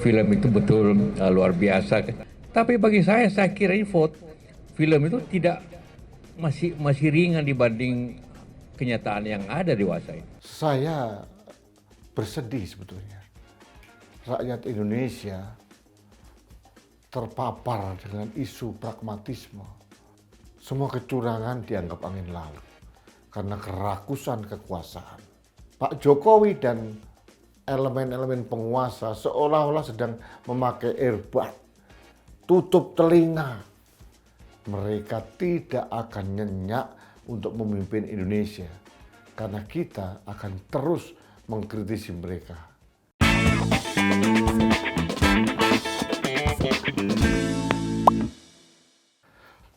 film itu betul luar biasa. Tapi bagi saya kira ini film itu tidak masih ringan dibanding kenyataan yang ada dewasa ini. Saya bersedih sebetulnya. Rakyat Indonesia terpapar dengan isu pragmatisme. Semua kecurangan dianggap angin lalu karena kerakusan kekuasaan. Pak Jokowi dan elemen-elemen penguasa seolah-olah sedang memakai earbud, tutup telinga. Mereka tidak akan nyenyak untuk memimpin Indonesia karena kita akan terus mengkritisi mereka.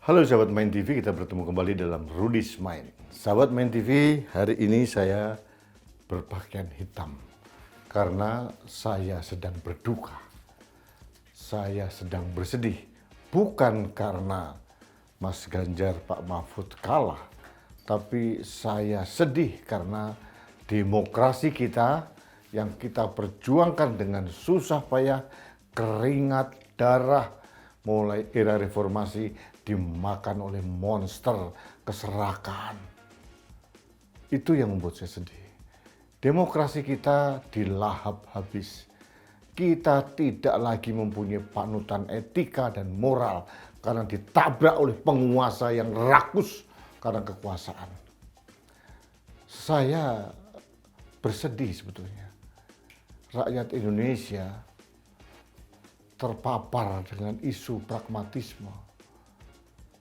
Halo sahabat Main TV, kita bertemu kembali dalam Rudy's Mind. Sahabat Main TV, hari ini saya berpakaian hitam karena saya sedang berduka. Saya sedang bersedih, bukan karena Mas Ganjar Pak Mahfud kalah, tapi saya sedih karena demokrasi kita yang kita perjuangkan dengan susah payah, keringat, darah, mulai era reformasi dimakan oleh monster keserakahan. Itu yang membuat saya sedih. Demokrasi kita dilahap habis. Kita tidak lagi mempunyai panutan etika dan moral karena ditabrak oleh penguasa yang rakus karena kekuasaan. Saya bersedih sebetulnya. Rakyat Indonesia terpapar dengan isu pragmatisme.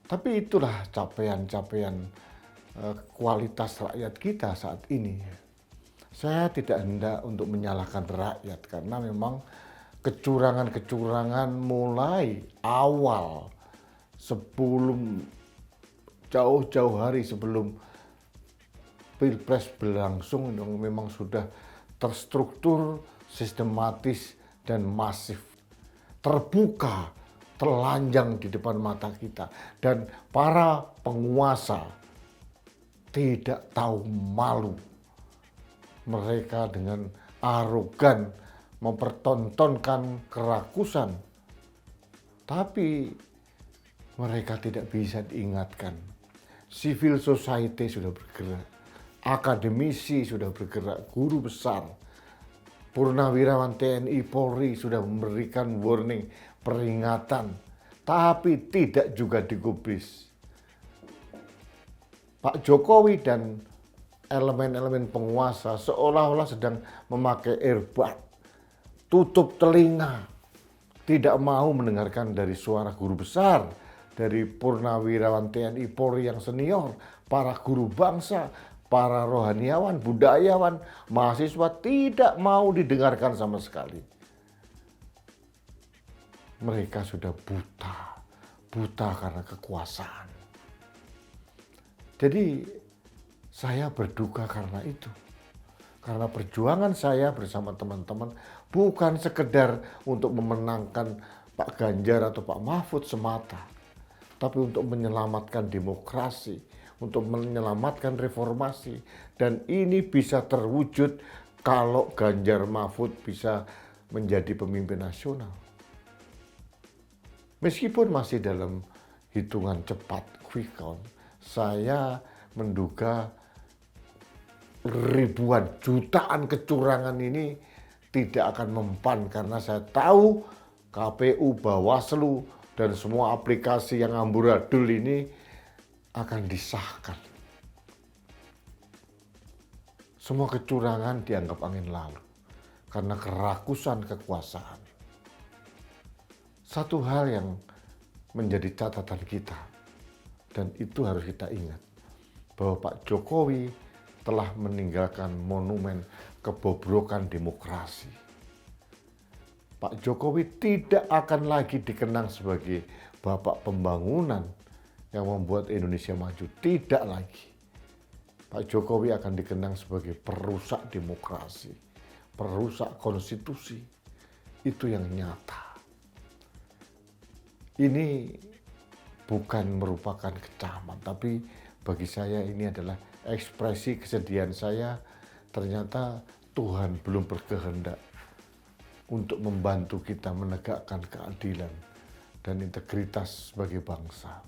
Tapi itulah capaian-capaian kualitas rakyat kita saat ini. Saya tidak hendak untuk menyalahkan rakyat karena memang kecurangan-kecurangan mulai awal sebelum jauh-jauh hari sebelum Pilpres berlangsung memang sudah terstruktur, sistematis dan masif. Terbuka, telanjang di depan mata kita, dan para penguasa tidak tahu malu. Mereka dengan arogan mempertontonkan kerakusan, tapi mereka tidak bisa diingatkan. Civil society sudah bergerak, akademisi sudah bergerak, guru besar, purnawirawan TNI Polri sudah memberikan warning, peringatan, tapi tidak juga digubris. Pak Jokowi dan elemen-elemen penguasa seolah-olah sedang memakai earbud, tutup telinga, tidak mau mendengarkan dari suara guru besar, dari purnawirawan TNI Polri yang senior, para guru bangsa, para rohaniawan, budayawan, mahasiswa tidak mau didengarkan sama sekali. Mereka sudah buta karena kekuasaan. Jadi saya berduka karena itu. Karena perjuangan saya bersama teman-teman bukan sekedar untuk memenangkan Pak Ganjar atau Pak Mahfud semata, tapi untuk menyelamatkan demokrasi, untuk menyelamatkan reformasi. Dan ini bisa terwujud kalau Ganjar Mahfud bisa menjadi pemimpin nasional. Meskipun masih dalam hitungan cepat, quick count, saya menduga ribuan, jutaan kecurangan ini tidak akan mempan karena saya tahu KPU, Bawaslu, dan semua aplikasi yang amburadul ini akan disahkan. Semua kecurangan dianggap angin lalu karena kerakusan kekuasaan. Satu hal yang menjadi catatan kita, dan itu harus kita ingat, bahwa Pak Jokowi telah meninggalkan monumen kebobrokan demokrasi. Pak Jokowi tidak akan lagi dikenang sebagai bapak pembangunan yang membuat Indonesia maju. Tidak lagi. Pak Jokowi akan dikenang sebagai perusak demokrasi, perusak konstitusi. Itu yang nyata. Ini bukan merupakan kecaman, tapi bagi saya ini adalah ekspresi kesedihan saya. Ternyata Tuhan belum berkehendak untuk membantu kita menegakkan keadilan dan integritas sebagai bangsa.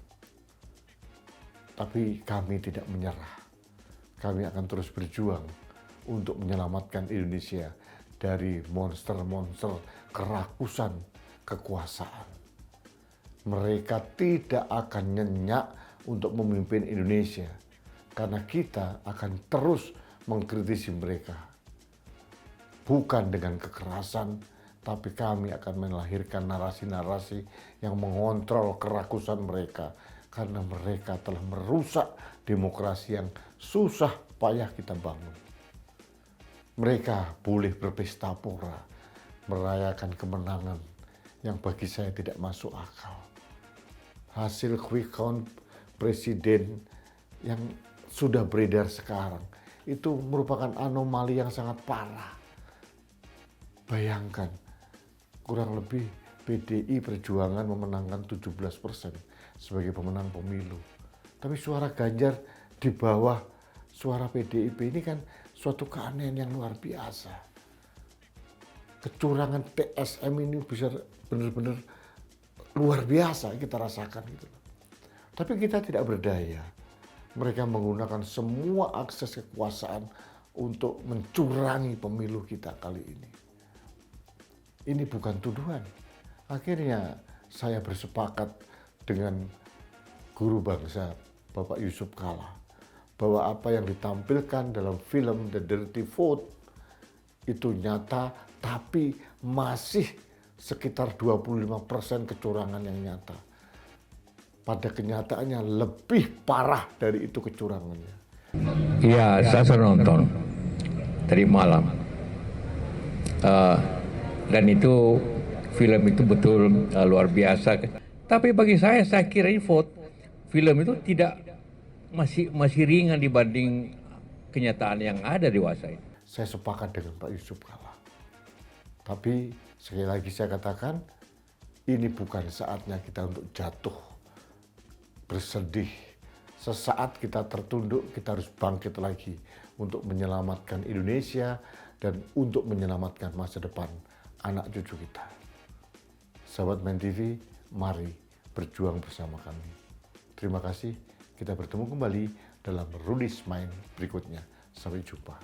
Tapi kami tidak menyerah. Kami akan terus berjuang untuk menyelamatkan Indonesia dari monster-monster kerakusan kekuasaan. Mereka tidak akan nyenyak untuk memimpin Indonesia karena kita akan terus mengkritisi mereka. Bukan dengan kekerasan, tapi kami akan melahirkan narasi-narasi yang mengontrol kerakusan mereka karena mereka telah merusak demokrasi yang susah payah kita bangun. Mereka boleh berpesta pora, merayakan kemenangan yang bagi saya tidak masuk akal. Hasil quick count presiden yang sudah beredar sekarang itu merupakan anomali yang sangat parah. Bayangkan, kurang lebih PDI Perjuangan memenangkan 17% sebagai pemenang pemilu. Tapi suara Ganjar di bawah suara PDIP ini kan suatu keanehan yang luar biasa. Kecurangan TSM ini bisa benar-benar luar biasa kita rasakan gitu. Tapi kita tidak berdaya. Mereka menggunakan semua akses kekuasaan untuk mencurangi pemilu kita kali ini. Ini bukan tuduhan. Akhirnya saya bersepakat dengan guru bangsa Bapak Yusuf Kalla bahwa apa yang ditampilkan dalam film The Dirty Vote itu nyata, tapi masih sekitar 25% kecurangan yang nyata. Pada kenyataannya lebih parah dari itu kecurangannya. Iya, saya sudah nonton tadi malam. Dan itu film itu betul luar biasa. Tapi bagi saya kira film itu tidak masih ringan dibanding kenyataan yang ada di dewasa ini. Saya sepakat dengan Pak Yusuf Kalla. Tapi sekali lagi saya katakan, ini bukan saatnya kita untuk jatuh, bersedih. Sesaat kita tertunduk, kita harus bangkit lagi untuk menyelamatkan Indonesia dan untuk menyelamatkan masa depan anak cucu kita. Sahabat Main TV, mari berjuang bersama kami. Terima kasih, kita bertemu kembali dalam Rudy's Mind berikutnya. Sampai jumpa.